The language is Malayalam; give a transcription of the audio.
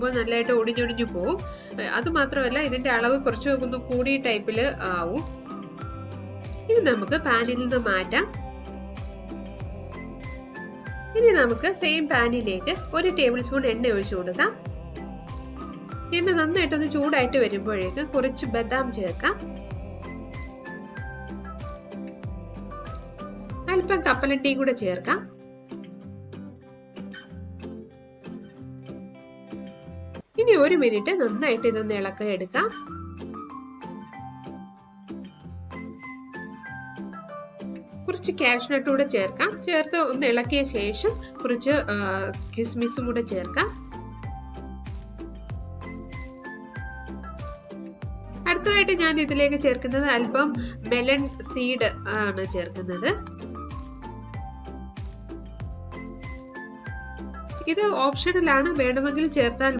വെക്കുമ്പോൾ നല്ലതായിട്ട് ഒടിഞ്ഞൊടിഞ്ഞു പോവും. അത് മാത്രമല്ല ഇതിന്റെ അളവ് കുറച്ച് ഒന്ന് കൂടിയ ടൈപ്പില് ആവും. ഇത് നമുക്ക് പാനിൽ നിന്ന് മാറ്റാം. ഇനി നമുക്ക് സെയിം പാനിലേക്ക് 1 ടേബിൾ സ്പൂൺ എണ്ണ ഒഴിച്ചു കൊടുക്കാം. എണ്ണ നന്നായിട്ടൊന്ന് ചൂടായിട്ട് വരുമ്പോഴേക്ക് കുറച്ച് ബദാം ചേർക്കാം. അല്പം കപ്പലണ്ടിയും കൂടെ ചേർക്കാം. ഇനി 1 മിനിറ്റ് നന്നായിട്ട് ഇതൊന്ന് ഇളക്കി എടുക്കാം. കുറച്ച് കാഷ്നട്ട് കൂടെ ചേർക്കാം. ചേർത്ത് ഒന്ന് ഇളക്കിയ ശേഷം കുറച്ച് കിസ്മിസും കൂടെ ചേർക്കാം. അടുത്തതായിട്ട് ഞാൻ ഇതിലേക്ക് ചേർക്കുന്നത് അല്പം മെലൺ സീഡ് ആണ് ചേർക്കുന്നത്. ഇത് ഓപ്ഷണൽ ആണ്, വേണമെങ്കിൽ ചേർത്താൽ